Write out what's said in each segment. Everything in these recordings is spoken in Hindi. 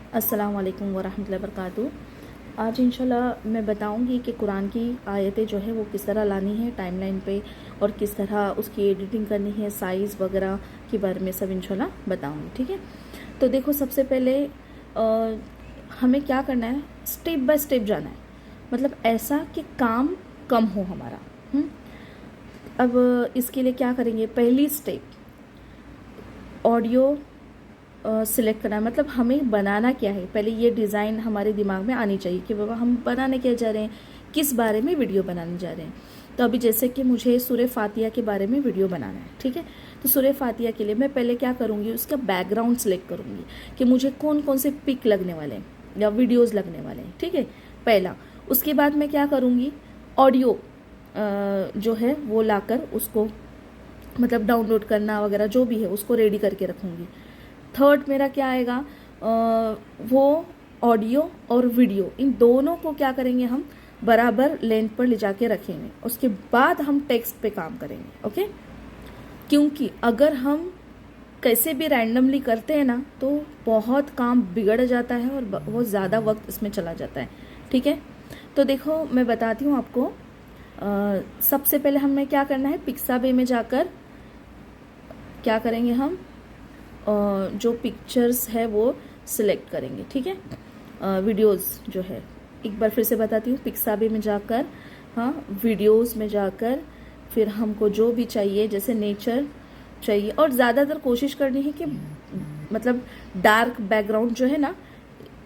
अस्सलाम वालेकुम वरहमतुल्लाहि वबरकातुहू। आज इंशाल्लाह मैं बताऊंगी कि कुरान की आयतें जो है वो किस तरह लानी है टाइमलाइन पे और किस तरह उसकी एडिटिंग करनी है, साइज़ वगैरह के बारे में सब इंशाल्लाह बताऊंगी। ठीक है, तो देखो सबसे पहले हमें क्या करना है, स्टेप बाय स्टेप जाना है, मतलब ऐसा कि काम कम हो हमारा। अब इसके लिए क्या करेंगे, पहली स्टेप ऑडियो सिलेक्ट करना है। मतलब हमें बनाना क्या है, पहले ये डिज़ाइन हमारे दिमाग में आनी चाहिए कि बाबा हम बनाने क्या जा रहे हैं, किस बारे में वीडियो बनाने जा रहे हैं। तो अभी जैसे कि मुझे सूरह फातिहा के बारे में वीडियो बनाना है, ठीक है, तो सूरह फातिहा के लिए मैं पहले क्या करूँगी, उसका बैकग्राउंड सेलेक्ट करूँगी कि मुझे कौन कौन से पिक लगने वाले हैं या वीडियोज़ लगने वाले हैं। ठीक है, पहला। उसके बाद मैं क्या करूँगी, ऑडियो जो है वो लाकर उसको मतलब डाउनलोड करना वगैरह जो भी है उसको रेडी करके रखूँगी। थर्ड मेरा क्या आएगा, वो ऑडियो और वीडियो इन दोनों को क्या करेंगे, हम बराबर लेंथ पर ले जाके रखेंगे। उसके बाद हम टेक्स्ट पे काम करेंगे। ओके, क्योंकि अगर हम कैसे भी रैंडमली करते हैं ना तो बहुत काम बिगड़ जाता है और बहुत ज़्यादा वक्त इसमें चला जाता है। ठीक है, तो देखो मैं बताती हूँ आपको। सबसे पहले हमें क्या करना है, पिक्साबे में जाकर क्या करेंगे, हम जो पिक्चर्स है वो सिलेक्ट करेंगे। ठीक है, वीडियोस जो है, एक बार फिर से बताती हूँ, पिक्साबे में जाकर, हाँ, वीडियोस में जाकर फिर हमको जो भी चाहिए, जैसे नेचर चाहिए, और ज़्यादातर कोशिश करनी है कि मतलब डार्क बैकग्राउंड जो है ना,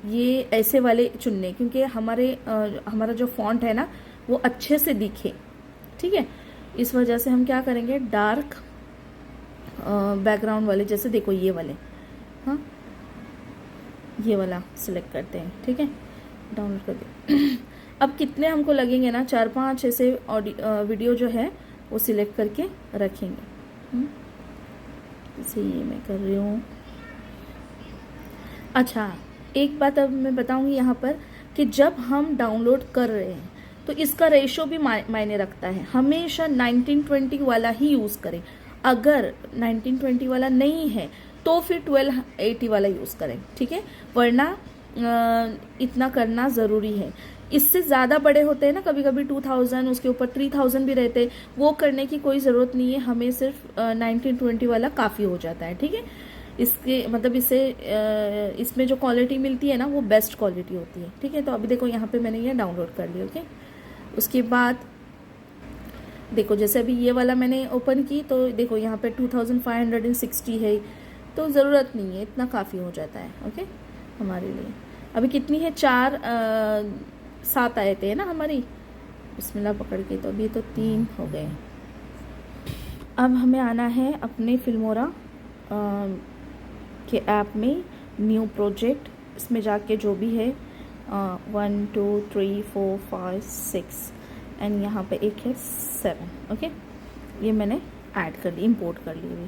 ये ऐसे वाले चुनने, क्योंकि हमारा जो फॉन्ट है ना वो अच्छे से दिखे। ठीक है, इस वजह से हम क्या करेंगे, डार्क बैकग्राउंड वाले, जैसे देखो ये वाले, हाँ, ये वाला सिलेक्ट करते हैं। ठीक है, डाउनलोड कर दिया। अब कितने हमको लगेंगे ना, 4-5 ऐसे वीडियो जो है वो सिलेक्ट करके रखेंगे। जैसे ये मैं कर रही हूँ। अच्छा, एक बात अब मैं बताऊंगी यहाँ पर कि जब हम डाउनलोड कर रहे हैं तो इसका रेशो भी मायने रखता है। हमेशा 1920 वाला ही यूज़ करें। अगर 1920 वाला नहीं है तो फिर 1280 वाला यूज़ करें। ठीक है, वरना इतना करना ज़रूरी है। इससे ज़्यादा बड़े होते हैं ना, कभी कभी 2000, उसके ऊपर 3000 भी रहते हैं, वो करने की कोई ज़रूरत नहीं है। हमें सिर्फ 1920 वाला काफ़ी हो जाता है। ठीक है, इसके मतलब इसमें जो क्वालिटी मिलती है ना वो बेस्ट क्वालिटी होती है। ठीक है, तो अभी देखो यहाँ पे मैंने ये डाउनलोड कर लिया। ओके, उसके बाद देखो जैसे अभी ये वाला मैंने ओपन की तो देखो यहाँ पे 2560 है, तो ज़रूरत नहीं है, इतना काफ़ी हो जाता है। ओके, हमारे लिए अभी कितनी है, 7 आयतें हैं ना हमारी, बिस्मिल्लाह पकड़ के, तो अभी तो 3 हो गए। अब हमें आना है अपने फिल्मोरा के ऐप में, न्यू प्रोजेक्ट, इसमें जाके जो भी है 1 2 3 4 5 6 एंड यहाँ पे एक है 7। ओके, ये मैंने ऐड कर ली, इंपोर्ट कर ली।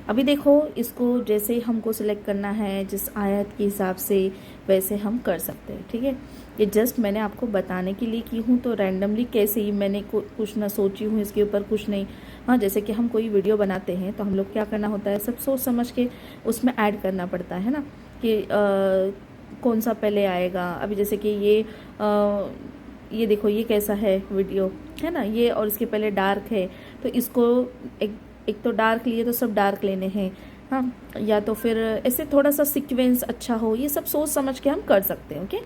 अभी देखो इसको जैसे हमको सिलेक्ट करना है, जिस आयत के हिसाब से वैसे हम कर सकते हैं। ठीक है, ये जस्ट मैंने आपको बताने के लिए की हूँ, तो रैंडमली कैसे ही मैंने कुछ ना सोची हूँ इसके ऊपर, कुछ नहीं। हाँ, जैसे कि हम कोई वीडियो बनाते हैं तो हम लोग क्या करना होता है, सब सोच समझ के उसमें ऐड करना पड़ता है ना, कि कौन सा पहले आएगा। अभी जैसे कि ये देखो ये कैसा है वीडियो, है ना, ये, और इसके पहले डार्क है, तो इसको एक तो डार्क लिए तो सब डार्क लेने हैं, हाँ, या तो फिर ऐसे थोड़ा सा सीक्वेंस अच्छा हो, ये सब सोच समझ के हम कर सकते हैं। ओके,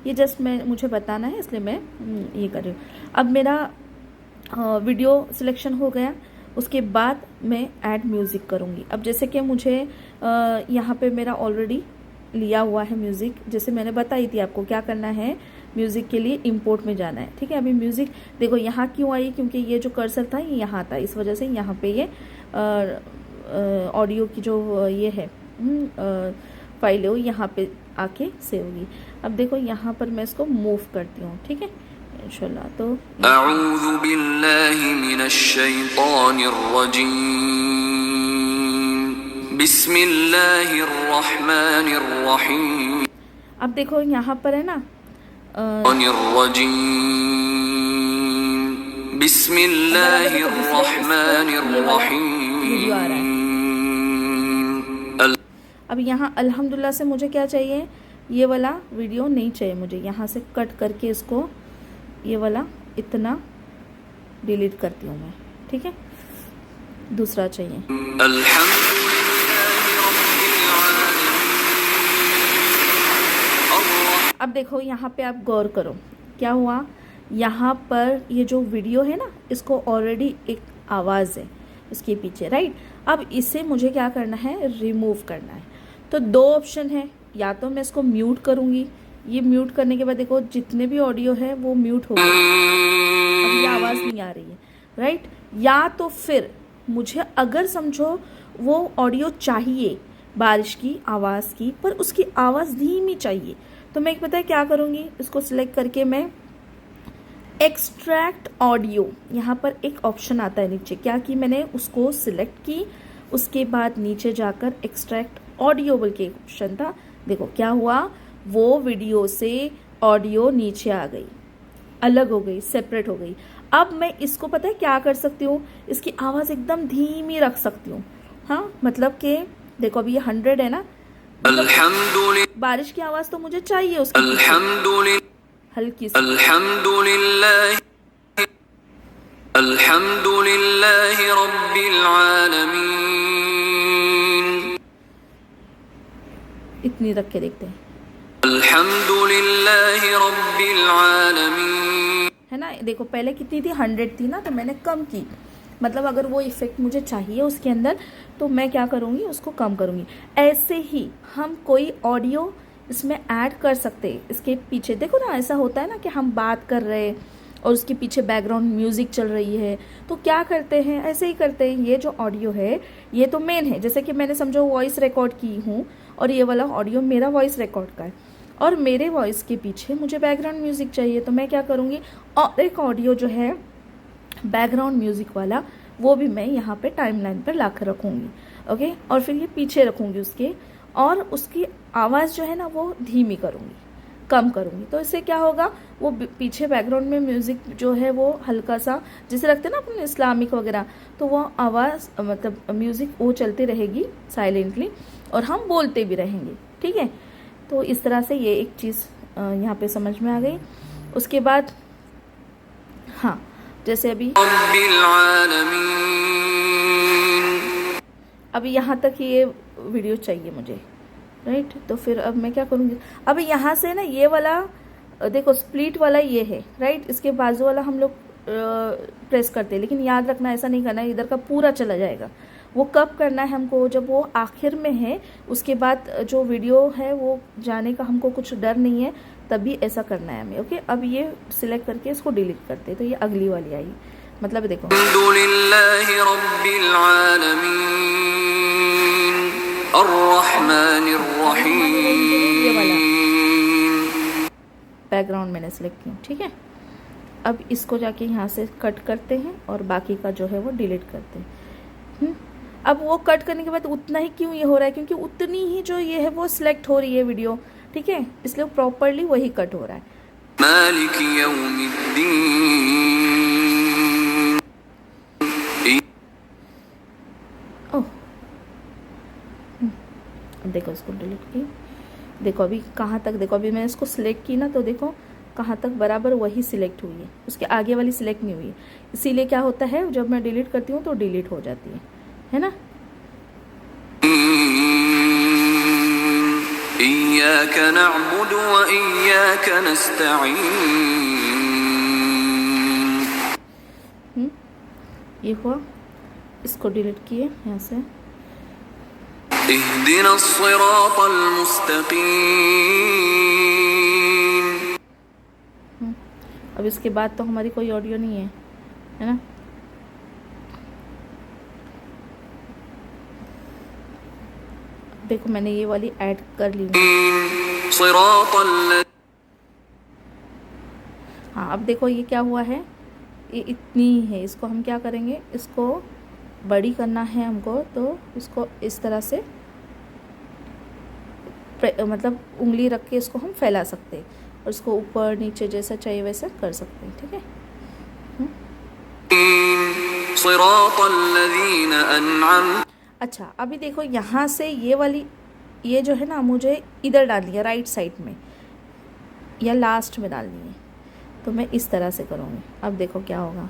ये जस्ट मुझे बताना है इसलिए मैं ये कर रही हूँ। अब मेरा वीडियो सिलेक्शन हो गया, उसके बाद मैं ऐड म्यूज़िक करूँगी। अब जैसे कि मुझे यहाँ पे मेरा ऑलरेडी लिया हुआ है म्यूज़िक, जैसे मैंने बताई थी आपको क्या करना है, म्यूज़िक के लिए इंपोर्ट में जाना है। ठीक है, अभी म्यूज़िक देखो यहाँ क्यों आई, क्योंकि ये जो कर्सर था ये यहाँ था, इस वजह से यहाँ पे ये ऑडियो की जो ये है फाइल है वो यहाँ पे आके सेव होगी। अब देखो यहाँ पर मैं इसको मूव करती हूँ। ठीक है, इंशाल्लाह। तो अऊज़ु बिल्लाहि मिनश शैतानिर रजीम, बिस्मिल्लाहिर रहमानिर रहीम। अब देखो यहाँ पर है ना, बिस्मिल्लाहिर रहमानिर रहीम। अब यहाँ अल्हम्दुलिल्लाह से मुझे क्या चाहिए, ये वाला वीडियो नहीं चाहिए मुझे, यहाँ से कट करके इसको ये वाला इतना डिलीट करती हूँ मैं, ठीक है। दूसरा चाहिए। अब देखो यहाँ पे आप गौर करो क्या हुआ, यहाँ पर ये जो वीडियो है ना, इसको ऑलरेडी एक आवाज़ है इसके पीछे, राइट। अब इसे मुझे क्या करना है, रिमूव करना है। तो दो ऑप्शन है, या तो मैं इसको म्यूट करूँगी, ये म्यूट करने के बाद देखो जितने भी ऑडियो है वो म्यूट हो गए, अब ये आवाज़ नहीं आ रही है, राइट। या तो फिर मुझे अगर समझो वो ऑडियो चाहिए बारिश की आवाज़ की, पर उसकी आवाज़ धीमी चाहिए, तो मैं पता है क्या करूँगी, इसको सिलेक्ट करके मैं एक्सट्रैक्ट ऑडियो, यहाँ पर एक ऑप्शन आता है नीचे, क्या कि मैंने उसको सिलेक्ट की, उसके बाद नीचे जाकर एक्सट्रैक्ट ऑडियो बोल के एक ऑप्शन था, देखो क्या हुआ, वो वीडियो से ऑडियो नीचे आ गई, अलग हो गई, सेपरेट हो गई। अब मैं इसको पता है क्या कर सकती हूँ, इसकी आवाज़ एकदम धीमी रख सकती हूँ। हाँ, मतलब कि देखो अभी ये 100 है ना, मतलब बारिश की आवाज़ तो मुझे चाहिए उसकी हल्की सी। अल्हम्दुलिल्लाहि रब्बिल आलमीन, इतनी रख के देखते हैं। अल्हम्दुलिल्लाहि रब्बिल आलमीन, है ना, देखो पहले कितनी थी, 100 थी ना, तो मैंने कम की, मतलब अगर वो इफेक्ट मुझे चाहिए उसके अंदर तो मैं क्या करूँगी, उसको कम करूँगी। ऐसे ही हम कोई ऑडियो इसमें ऐड कर सकते हैं। इसके पीछे देखो ना, ऐसा होता है ना कि हम बात कर रहे हैं और उसके पीछे बैकग्राउंड म्यूज़िक चल रही है, तो क्या करते हैं, ऐसे ही करते हैं। ये जो ऑडियो है ये तो मेन है, जैसे कि मैंने समझो वॉइस रिकॉर्ड की हूँ और ये वाला ऑडियो मेरा वॉइस रिकॉर्ड का है, और मेरे वॉइस के पीछे मुझे बैकग्राउंड म्यूज़िक चाहिए, तो मैं क्या करूँगी, और एक ऑडियो जो है बैकग्राउंड म्यूज़िक वाला वो भी मैं यहाँ पे टाइमलाइन पर ला कर रखूँगी, ओके। और फिर ये पीछे रखूँगी उसके, और उसकी आवाज़ जो है ना वो धीमी करूँगी, कम करूँगी। तो इससे क्या होगा, वो पीछे बैकग्राउंड में म्यूज़िक जो है वो हल्का सा, जैसे रखते हैं ना अपने इस्लामिक वगैरह, तो वो आवाज़ मतलब म्यूज़िक वो चलती रहेगी साइलेंटली, और हम बोलते भी रहेंगे, ठीक है। तो इस तरह से ये एक चीज़ यहाँ पे समझ में आ गई। उसके बाद हाँ, जैसे अभी यहाँ तक ये वीडियो चाहिए मुझे, राइट। तो फिर अब मैं क्या करूँगी, अब यहाँ से ना ये वाला देखो स्प्लिट वाला ये है, राइट। इसके बाजू वाला हम लोग प्रेस करते हैं, लेकिन याद रखना ऐसा नहीं करना है, इधर का पूरा चला जाएगा। वो कब करना है हमको, जब वो आखिर में है, उसके बाद जो वीडियो है वो जाने का हमको कुछ डर नहीं है, तभी ऐसा करना है हमें, ओके। अब ये सिलेक्ट करके इसको डिलीट करते हैं, तो ये अगली वाली आई, मतलब देखो अल्हम्दुलिल्लाहि रब्बिल आलमीन अर्रहमानिर रहीम, बैकग्राउंड मैंने सिलेक्ट किया, ठीक है। अब इसको जाके यहाँ से कट करते हैं और बाकी का जो है वो डिलीट करते हैं। अब वो कट करने के बाद उतना ही क्यों ये हो रहा है, क्योंकि उतनी ही जो ये है वो सिलेक्ट हो रही है वीडियो, ठीक है, इसलिए प्रॉपरली वही कट हो रहा है। मालिक यौमिद्दीन, ओह, अब देखो इसको डिलीट की, देखो अभी कहाँ तक, देखो अभी मैंने इसको सिलेक्ट की ना, तो देखो कहाँ तक बराबर वही सिलेक्ट हुई है, उसके आगे वाली सिलेक्ट नहीं हुई है। इसीलिए क्या होता है, जब मैं डिलीट करती हूँ तो डिलीट हो जाती है ना। इय्याक नअबुदु व इय्याक नस्तईन, ये हुआ, इसको डिलीट किए यहाँ से। इहदिना सिरातल मुस्तकीम, अब इसके बाद तो हमारी कोई ऑडियो नहीं है ना। देखो मैंने ये वाली ऐड कर ली। हाँ, अब देखो ये क्या हुआ है, ये इतनी ही है, इसको हम क्या करेंगे, इसको बड़ी करना है हमको, तो इसको इस तरह से मतलब उंगली रख के इसको हम फैला सकते हैं, और इसको ऊपर नीचे जैसा चाहिए वैसा कर सकते हैं, ठीक है। अच्छा, अभी देखो यहाँ से ये वाली ये जो है ना मुझे इधर डालनी है, राइट साइड में या लास्ट में डालनी है। तो मैं इस तरह से करूँगी। अब देखो क्या होगा।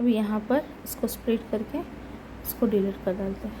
अब यहाँ पर इसको स्प्लिट करके इसको डिलीट कर डालते हैं।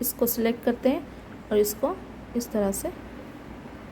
इसको सिलेक्ट करते हैं और इसको इस तरह से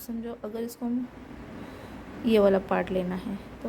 समझो अगर इसको हम ये वाला पार्ट लेना है तो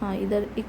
हाँ इधर एक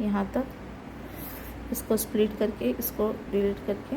यहाँ तक इसको स्प्लिट करके इसको डिलीट करके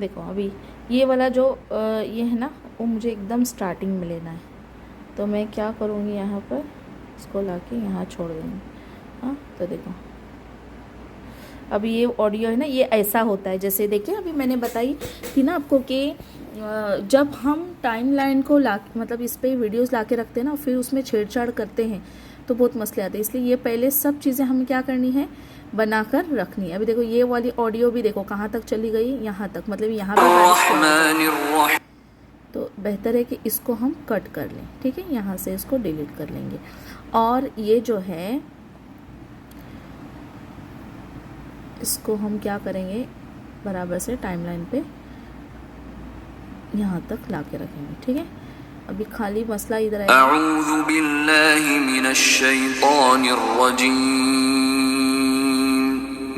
देखो अभी ये वाला जो ये है ना वो मुझे एकदम स्टार्टिंग में लेना है। तो मैं क्या करूँगी, यहाँ पर इसको लाके यहाँ छोड़ दूँगी। हाँ तो देखो अभी ये ऑडियो है ना ये ऐसा होता है। जैसे देखिए अभी मैंने बताई थी ना आपको कि जब हम टाइमलाइन को मतलब इस पे वीडियोस लाके रखते हैं ना फिर उसमें छेड़छाड़ करते हैं तो बहुत मसले आते हैं। इसलिए ये पहले सब चीज़ें हमें क्या करनी है, बनाकर रखनी है। अभी देखो ये वाली ऑडियो भी देखो कहाँ तक चली गई, यहाँ तक, मतलब यहाँ पे। तो बेहतर है कि इसको हम कट कर लें, ठीक है। यहाँ से इसको डिलीट कर लेंगे। और ये जो है इसको हम क्या करेंगे, बराबर से टाइमलाइन पे यहाँ तक लाके रखेंगे, ठीक है। अभी खाली मसला इधर है। अऊज़ु बिल्लाहि मिनश शैतानिर रजीम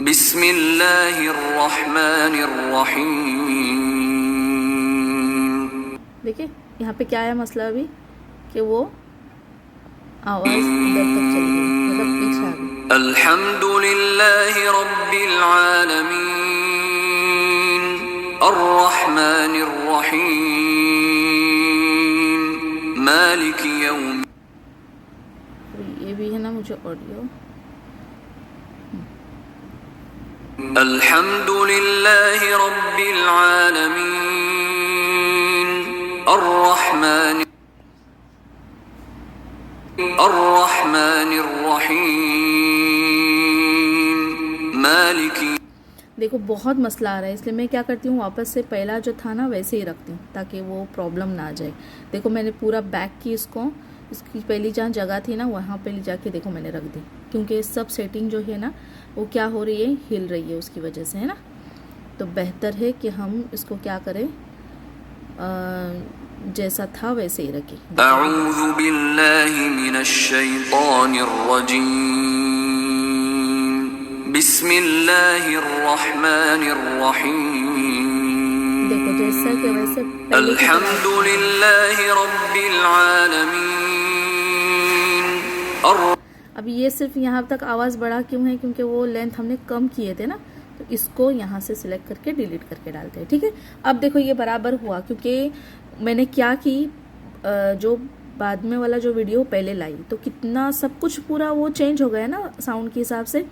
बिस्मिल्लाहिर रहमानिर रहीम। देखिए यहाँ पे क्या है मसला अभी कि वो आवाज़ इधर तक चली गई, मतलब पीछे आ गई। अल्हम्दुलिल्लाहि रब्बिल आलमीन अर्रहमानिर रहीम मालिक यौम। ये भी है ना मुझे ऑडियो। अल्हम्दुलिल्लाहि रब्बिल आलमीन अर्रहमानिर रहीम मालिक। देखो बहुत मसला आ रहा है, इसलिए मैं क्या करती हूँ वापस से पहला जो था ना वैसे ही रखती हूँ ताकि वो प्रॉब्लम ना आ जाए। देखो मैंने पूरा बैक की इसकी पहली जहाँ जगह थी ना वहाँ पे ले जाके देखो मैंने रख दी, क्योंकि सब सेटिंग जो है ना वो क्या हो रही है, हिल रही है उसकी वजह से, है ना। तो बेहतर है कि हम इसको क्या करें, जैसा था वैसे ही रखें। अऊज़ु बिल्लाहि मिनश शैतानिर रजीम बिस्मिल्लाहिर रहमानिर रहीम। देखो जैसा कि वैसे अल्हम्दुलिल्लाहि रब्बिल आलमीन। अब ये सिर्फ यहाँ तक आवाज़ बढ़ा क्यों है, क्योंकि वो लेंथ हमने कम किए थे ना, तो इसको यहाँ से सिलेक्ट करके डिलीट करके डालते हैं, ठीक है। अब देखो ये बराबर हुआ, क्योंकि मैंने क्या की, जो बाद में वाला जो वीडियो पहले लाई तो कितना सब कुछ पूरा वो चेंज हो गया ना साउंड के हिसाब से।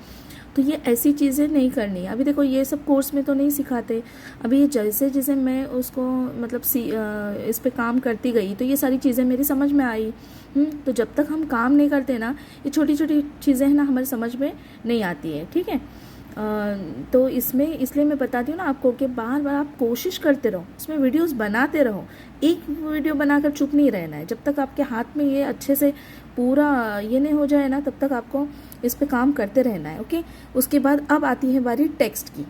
तो ये ऐसी चीज़ें नहीं करनी है। अभी देखो ये सब कोर्स में तो नहीं सिखाते। अभी ये जैसे जैसे मैं उसको मतलब इस पे काम करती गई तो ये सारी चीज़ें मेरी समझ में आई। तो जब तक हम काम नहीं करते ना ये छोटी छोटी चीज़ें हैं ना हमारी समझ में नहीं आती है, ठीक है। तो इसमें इसलिए मैं बताती हूँ ना आपको कि बार बार आप कोशिश करते रहो, इसमें वीडियोस बनाते रहो। एक वीडियो बनाकर चुप नहीं रहना है। जब तक आपके हाथ में ये अच्छे से पूरा ये नहीं हो जाए ना तब तक आपको इस पे काम करते रहना है, ओके। उसके बाद अब आती है बारी टेक्स्ट की।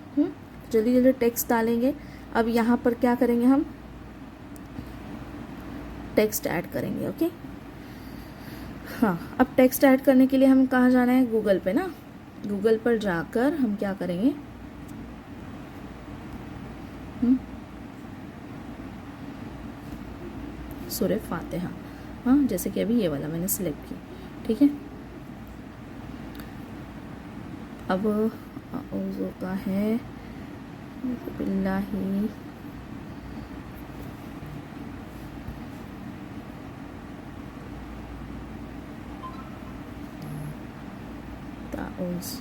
जल्दी जल्दी टेक्स्ट डालेंगे। अब यहाँ पर क्या करेंगे, हम टेक्स्ट ऐड करेंगे, ओके। हाँ अब टेक्स्ट ऐड करने के लिए हम कहाँ जाना है, गूगल पे ना। गूगल पर जाकर हम क्या करेंगे, सूरह फातिहा, हाँ, जैसे कि अभी ये वाला मैंने सिलेक्ट की, ठीक है। अब औज़ु का है बिल्लाही ताउज़,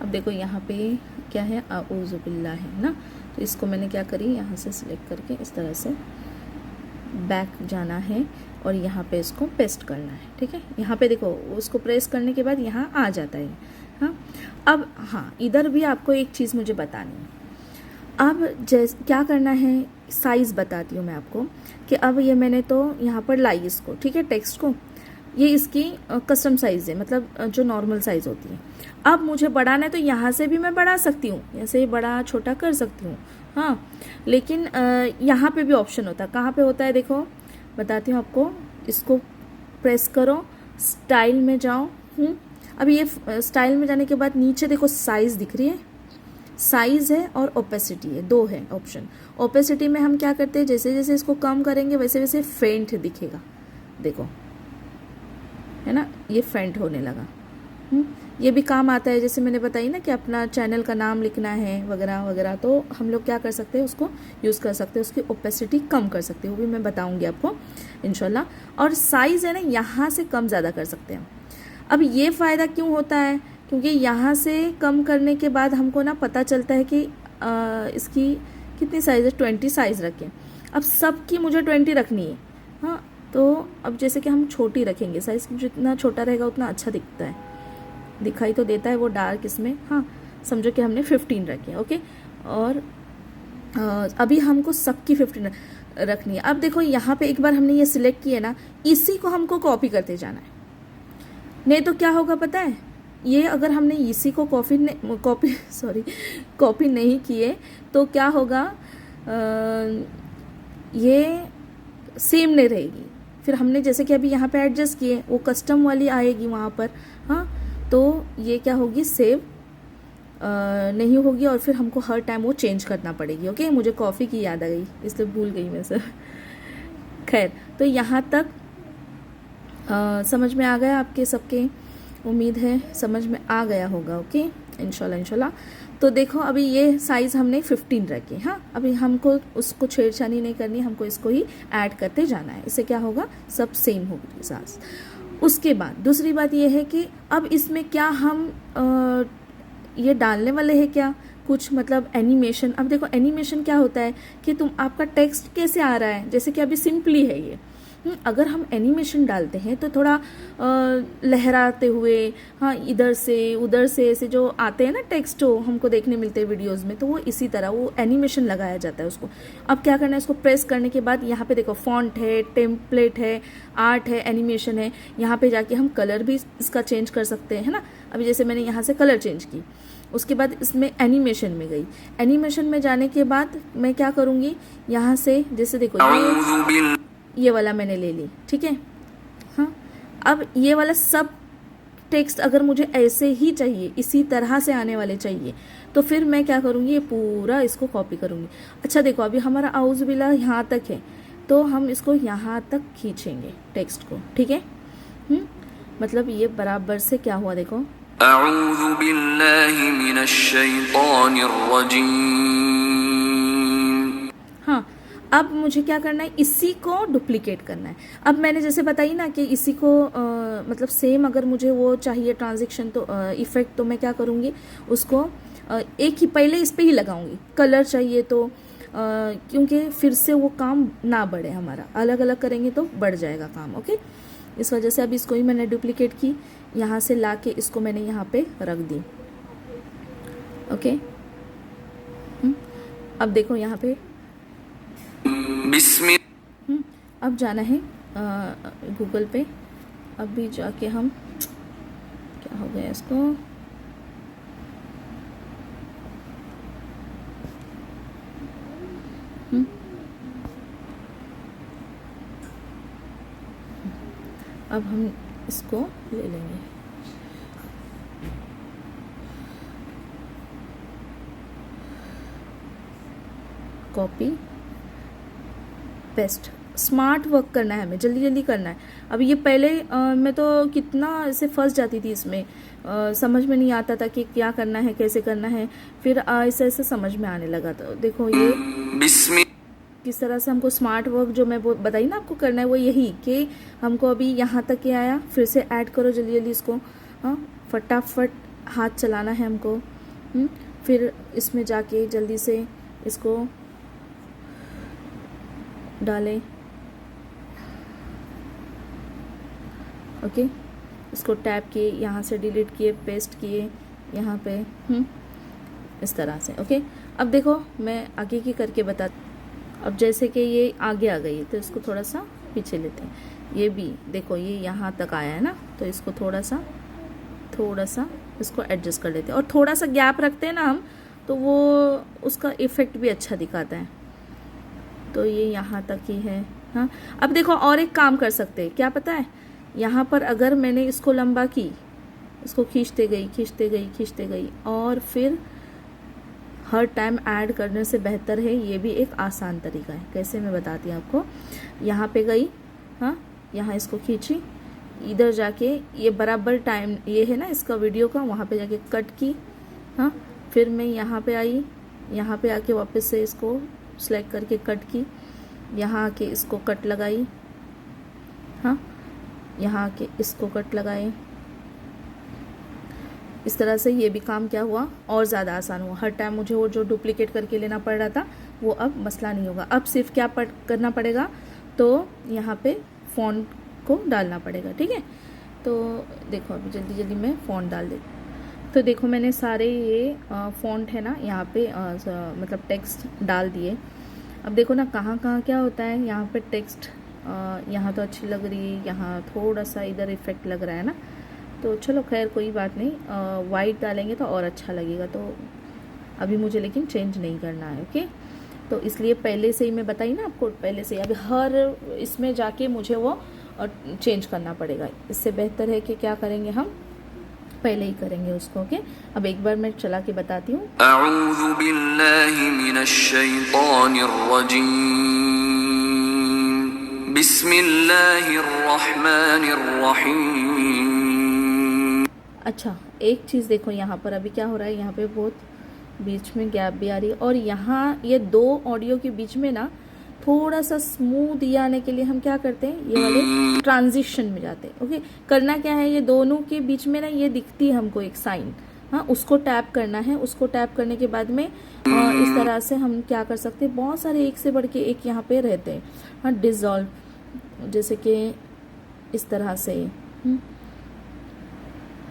अब देखो यहाँ पे क्या है, आऊज़ु बिल्लाह है ना, तो इसको मैंने क्या करी, यहाँ से सिलेक्ट करके इस तरह से बैक जाना है और यहाँ पे इसको पेस्ट करना है, ठीक है। यहाँ पे देखो उसको प्रेस करने के बाद यहाँ आ जाता है, हाँ। अब हाँ, इधर भी आपको एक चीज़ मुझे बतानी है। अब क्या करना है, साइज़ बताती हूँ मैं आपको कि अब ये मैंने तो यहाँ पर लाई इसको, ठीक है, टेक्स्ट को, ये इसकी कस्टम साइज़ है, मतलब जो नॉर्मल साइज़ होती है। अब मुझे बढ़ाना है तो यहाँ से भी मैं बढ़ा सकती हूँ, ऐसे बड़ा छोटा कर सकती हूँ, हाँ। लेकिन यहाँ पे भी ऑप्शन होता है, कहाँ पे होता है देखो, बताती हूँ आपको। इसको प्रेस करो, स्टाइल में जाओ, अब ये स्टाइल में जाने के बाद नीचे देखो साइज़ दिख रही है, साइज़ है और ओपेसिटी है, दो है ऑप्शन। ओपेसिटी में हम क्या करते हैं, जैसे जैसे इसको कम करेंगे वैसे वैसे फेंट दिखेगा, देखो है ना, ये फेंट होने लगा। ये भी काम आता है, जैसे मैंने बताई ना कि अपना चैनल का नाम लिखना है वगैरह वगैरह, तो हम लोग क्या कर सकते हैं, उसको यूज़ कर सकते हैं, उसकी ओपेसिटी कम कर सकते हैं, वो भी मैं बताऊंगी आपको इंशाल्लाह। और साइज़ है ना, यहाँ से कम ज़्यादा कर सकते हैं। अब ये फ़ायदा क्यों होता है, क्योंकि यहाँ से कम करने के बाद हमको ना पता चलता है कि इसकी कितनी साइज़ है, 20 साइज़ रखें। अब सबकी मुझे 20 रखनी है, हाँ। तो अब जैसे कि हम छोटी रखेंगे, साइज़ जितना छोटा रहेगा उतना अच्छा दिखता है, दिखाई तो देता है वो डार्क इसमें, हाँ। समझो कि हमने 15 रखे, ओके। और अभी हमको सबकी 15 रखनी है। अब देखो यहाँ पे एक बार हमने ये सिलेक्ट किया ना, इसी को हमको कॉपी करते जाना है, नहीं तो क्या होगा पता है, ये अगर हमने इसी को कॉपी नहीं किए तो क्या होगा, ये सेम नहीं रहेगी। फिर हमने जैसे कि अभी यहाँ पे एडजस्ट किए, वो कस्टम वाली आएगी वहाँ पर, हाँ। तो ये क्या होगी, सेव नहीं होगी और फिर हमको हर टाइम वो चेंज करना पड़ेगी, ओके। मुझे कॉफ़ी की याद आ गई, इसलिए भूल गई मैं सर। खैर, तो यहाँ तक समझ में आ गया आपके सबके, उम्मीद है समझ में आ गया होगा, ओके। इंशाल्लाह। तो देखो अभी ये साइज़ हमने 15 रखे, हाँ। अभी हमको उसको छेड़छानी नहीं करनी, हमको इसको ही ऐड करते जाना है, इससे क्या होगा, सब सेम होगी साइज़। उसके बाद दूसरी बात ये है कि अब इसमें क्या हम ये डालने वाले हैं क्या कुछ, मतलब एनिमेशन। अब देखो एनिमेशन क्या होता है कि आपका टेक्स्ट कैसे आ रहा है, जैसे कि अभी सिंपली है ये, अगर हम एनिमेशन डालते हैं तो थोड़ा लहराते हुए, हाँ, इधर से उधर से ऐसे जो आते हैं ना टेक्स्ट, हो हमको देखने मिलते हैं वीडियोस में, तो वो इसी तरह वो एनिमेशन लगाया जाता है उसको। अब क्या करना है, इसको प्रेस करने के बाद यहाँ पे देखो फॉन्ट है, टेम्पलेट है, आर्ट है, एनिमेशन है, यहाँ पे जाके हम कलर भी इसका चेंज कर सकते हैं, है ना। अभी जैसे मैंने यहाँ से कलर चेंज की, उसके बाद इसमें एनिमेशन में गई, एनिमेशन में जाने के बाद मैं क्या करूँगी, यहाँ से जैसे देखो ये वाला मैंने ले ली, ठीक है, हाँ। अब ये वाला सब टेक्स्ट अगर मुझे ऐसे ही चाहिए, इसी तरह से आने वाले चाहिए, तो फिर मैं क्या करूँगी, ये पूरा इसको कॉपी करूँगी। अच्छा देखो अभी हमारा आउज़ बिल्लाह यहाँ तक है, तो हम इसको यहाँ तक खींचेंगे टेक्स्ट को, ठीक है। मतलब ये बराबर से क्या हुआ, देखो, अऊज़ु बिल्लाहि मिनश शैतानिर रजीम। हाँ। अब मुझे क्या करना है, इसी को डुप्लीकेट करना है। अब मैंने जैसे बताई ना कि इसी को मतलब सेम अगर मुझे वो चाहिए ट्रांजेक्शन, तो इफ़ेक्ट, तो मैं क्या करूँगी, उसको एक ही पहले इस पे ही लगाऊंगी। कलर चाहिए तो क्योंकि फिर से वो काम ना बढ़े हमारा, अलग अलग करेंगे तो बढ़ जाएगा काम, ओके। इस वजह से अब इसको ही मैंने डुप्लीकेट की, यहाँ से ला के इसको मैंने यहाँ पे रख दी, ओके। अब देखो यहाँ पे अब जाना है गूगल पे। अभी जाके हम, क्या हो गया इसको, अब हम इसको ले लेंगे। Copy paste. स्मार्ट वर्क करना है हमें, जल्दी जल्दी करना है। अब ये पहले मैं तो कितना ऐसे फंस जाती थी इसमें, समझ में नहीं आता था कि क्या करना है, कैसे करना है। फिर ऐसे ऐसे समझ में आने लगा। तो देखो ये किस तरह से हमको स्मार्ट वर्क जो मैं बताई ना आपको करना है, वो यही कि हमको अभी यहाँ तक के आया, फिर से ऐड करो जल्दी जल्दी इसको। हाँ, फटाफट हाथ चलाना है हमको। फिर इसमें जाके जल्दी से इसको डालें। ओके, इसको टैप किए, यहाँ से डिलीट किए, पेस्ट किए यहाँ पे, इस तरह से। ओके, अब देखो मैं आगे की करके बता। अब जैसे कि ये आगे आ गई है तो इसको थोड़ा सा पीछे लेते हैं। ये भी देखो ये यहाँ तक आया है ना, तो इसको थोड़ा सा इसको एडजस्ट कर लेते हैं। और थोड़ा सा गैप रखते हैं ना हम, तो वो उसका इफ़ेक्ट भी अच्छा दिखाता है। तो ये यहाँ तक ही है। हाँ, अब देखो और एक काम कर सकते हैं, क्या पता है, यहाँ पर अगर मैंने इसको लंबा की, इसको खींचते गई और फिर हर टाइम ऐड करने से बेहतर है, ये भी एक आसान तरीका है। कैसे मैं बताती हूँ आपको। यहाँ पे गई, हाँ, यहाँ इसको खींची, इधर जाके ये बराबर टाइम ये है ना इसका वीडियो का, वहाँ पे जाके कट की। हाँ, फिर मैं यहाँ पे आई, यहाँ पे आके वापस से इसको सेलेक्ट करके कट की, यहाँ आके इसको कट लगाई। हाँ, यहाँ आके इसको कट लगाए। इस तरह से ये भी काम क्या हुआ, और ज़्यादा आसान हुआ। हर टाइम मुझे वो जो डुप्लीकेट करके लेना पड़ रहा था वो अब मसला नहीं होगा। अब सिर्फ क्या करना पड़ेगा, तो यहाँ पे फ़ॉन्ट को डालना पड़ेगा। ठीक है, तो देखो अभी जल्दी जल्दी मैं फ़ॉन्ट डाल देती। तो देखो मैंने सारे ये फ़ॉन्ट है ना यहाँ पे मतलब टेक्स्ट डाल दिए। अब देखो ना कहाँ कहाँ क्या होता है। यहाँ पे टेक्स्ट यहाँ तो अच्छी लग रही है, यहाँ थोड़ा सा इधर इफेक्ट लग रहा है ना, तो चलो खैर कोई बात नहीं। वाइट डालेंगे तो और अच्छा लगेगा। तो अभी मुझे लेकिन चेंज नहीं करना है। ओके, तो इसलिए पहले से ही मैं बताई ना आपको, पहले से अभी हर इसमें जाके मुझे वो चेंज करना पड़ेगा। इससे बेहतर है कि क्या करेंगे, हम पहले ही करेंगे उसको। ओके, अब एक बार मैं चला के बताती हूँ। अऊज़ु बिल्लाहि मिनश शैतानिर रजीम, बिस्मिल्लाहिर रहमानिर रहीम। अच्छा, एक चीज़ देखो यहाँ पर अभी क्या हो रहा है, यहाँ पे बहुत बीच में गैप भी आ रही है, और यहाँ ये दो ऑडियो के बीच में ना थोड़ा सा स्मूथ ये आने के लिए हम क्या करते हैं, ये वाले ट्रांजिशन में जाते हैं। ओके, करना क्या है, ये दोनों के बीच में ना ये दिखती है हमको एक साइन, हाँ, उसको टैप करना है। उसको टैप करने के बाद में इस तरह से हम क्या कर सकते हैं, बहुत सारे एक से बढ़ के एक यहाँ पे रहते हैं। हाँ, डिसॉल्व, जैसे कि इस तरह से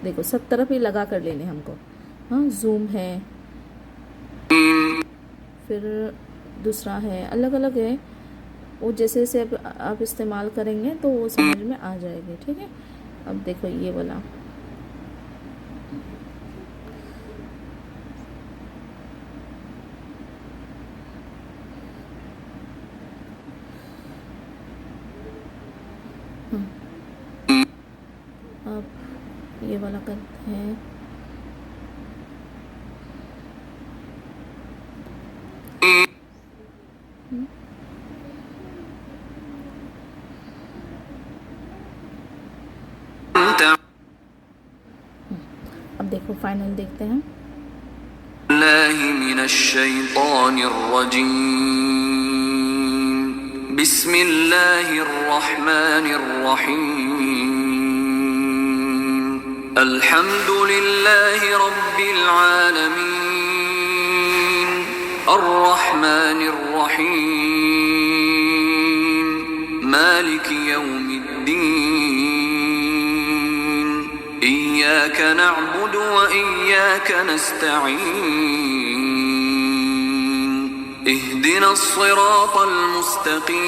देखो सब तरफ ये लगा कर लेने हमको। हाँ, जूम है, फिर दूसरा है, अलग अलग है। वो जैसे जैसे आप इस्तेमाल करेंगे तो वो समझ में आ जाएगी। ठीक है, अब देखो ये वाला, अब ये वाला करते हैं। अब देखो फाइनल देखते हैं। बिस्मिल्लाहिर रहमानिर रहीम। अल्हम्दुलिल्लाहि रब्बिल आलमीन, अर्रहमानिर रहीम, मालिकि यौमिद्दीन, इय्याका नअबुदु व इय्याका नस्तईन, इहदिनस सिरातल मुस्तकीम,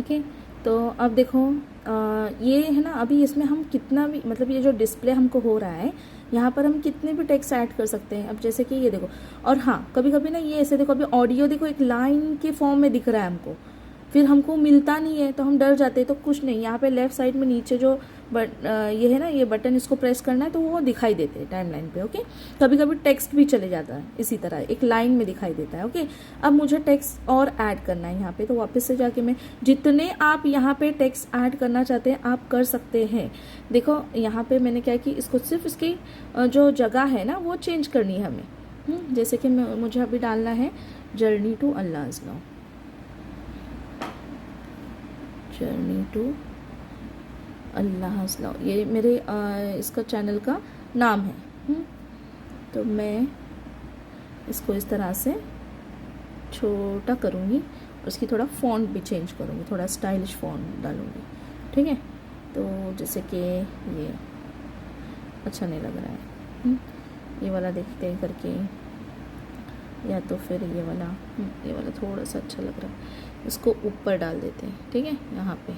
ओके, तो अब देखो ये है ना, अभी इसमें हम कितना भी मतलब ये जो डिस्प्ले हमको हो रहा है यहाँ पर हम कितने भी टेक्स्ट ऐड कर सकते हैं। अब जैसे कि ये देखो, और हाँ कभी कभी ना ये ऐसे देखो, अभी ऑडियो देखो एक लाइन के फॉर्म में दिख रहा है हमको, फिर हमको मिलता नहीं है तो हम डर जाते हैं। तो कुछ नहीं, यहाँ पे लेफ्ट साइड में नीचे जो ये है ना, ये बटन, इसको प्रेस करना है तो वो दिखाई देते हैं टाइम लाइन पे। ओके, कभी कभी टेक्स्ट भी चले जाता है इसी तरह एक लाइन में दिखाई देता है। ओके, अब मुझे टेक्स्ट और ऐड करना है यहाँ पे, तो वापस से जाके मैं जितने आप यहाँ पे टेक्स्ट ऐड करना चाहते हैं आप कर सकते हैं। देखो यहाँ पे मैंने क्या कि इसको सिर्फ इसकी जो जगह है ना वो चेंज करनी है हमें। जैसे कि मुझे अभी डालना है journey to Allah's law, journey to Allah's law, ये मेरे इसका चैनल का नाम है। तो मैं इसको इस तरह से छोटा करूँगी और इसकी थोड़ा फ़ॉन्ट भी चेंज करूँगी, थोड़ा स्टाइलिश फ़ॉन्ट डालूँगी। ठीक है, तो जैसे कि ये अच्छा नहीं लग रहा है, ये वाला देखते हैं करके, या तो फिर ये वाला थोड़ा सा अच्छा लग रहा है, इसको ऊपर डाल देते हैं। ठीक है, यहाँ पे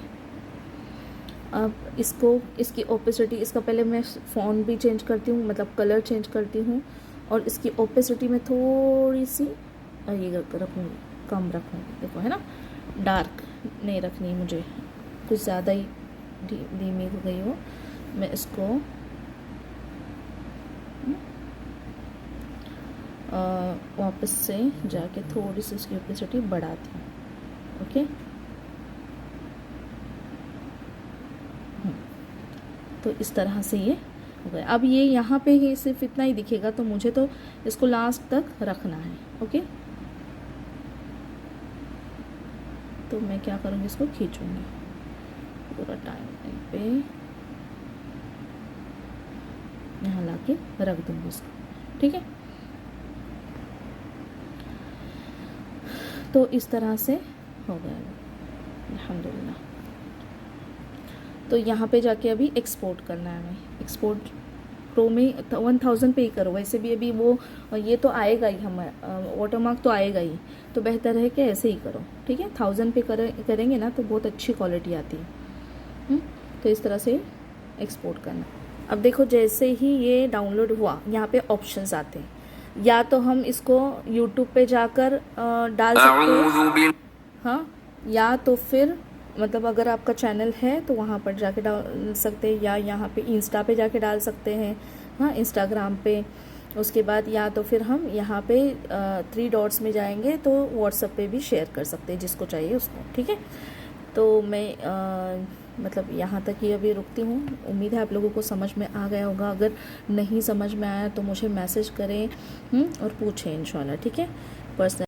अब इसकी ओपेसिटी, इसका पहले मैं फ़ॉन्ट भी चेंज करती हूँ, मतलब कलर चेंज करती हूँ, और इसकी ओपेसिटी में थोड़ी सी ये रखूँगी, कम रखूँगी। देखो है ना, डार्क नहीं रखनी मुझे, कुछ ज़्यादा ही धीमी हो गई हो। मैं इसको वापस से जाके थोड़ी सी इसकी ओपेसिटी बढ़ाती हूँ। ओके, तो इस तरह से ये हो गया। अब ये यहाँ पे ही सिर्फ इतना ही दिखेगा, तो मुझे तो इसको लास्ट तक रखना है। ओके, तो मैं क्या करूँगी, इसको खींचूँगी पूरा टाइम पे, यहाँ लाके रख दूँगी इसको। ठीक है, तो इस तरह से हो गया अल्हम्दुलिल्लाह। तो यहाँ पे जाके अभी एक्सपोर्ट करना है हमें। एक्सपोर्ट प्रो में 1000 पे ही करो, वैसे भी अभी वो ये तो आएगा ही, हमारा वाटरमार्क तो आएगा ही, तो बेहतर है कि ऐसे ही करो। ठीक है, 1000 पे करेंगे ना तो बहुत अच्छी क्वालिटी आती है। तो इस तरह से एक्सपोर्ट करना। अब देखो जैसे ही ये डाउनलोड हुआ, यहाँ पे ऑप्शंस आते हैं, या तो हम इसको यूट्यूब पे जाकर डाल सकते हैं, हाँ, या तो फिर मतलब अगर आपका चैनल है तो वहाँ पर जाके डाल सकते हैं, या यहाँ पे इंस्टा पे जाके डाल सकते हैं, हाँ, इंस्टाग्राम पे। उसके बाद या तो फिर हम यहाँ पे 3 डॉट्स में जाएंगे तो व्हाट्सएप पे भी शेयर कर सकते हैं जिसको चाहिए उसको। ठीक है, तो मैं मतलब यहाँ तक ही अभी रुकती हूँ। उम्मीद है आप लोगों को समझ में आ गया होगा। अगर नहीं समझ में आया तो मुझे मैसेज करें और पूछें इंशाल्लाह। ठीक है, पर्सनल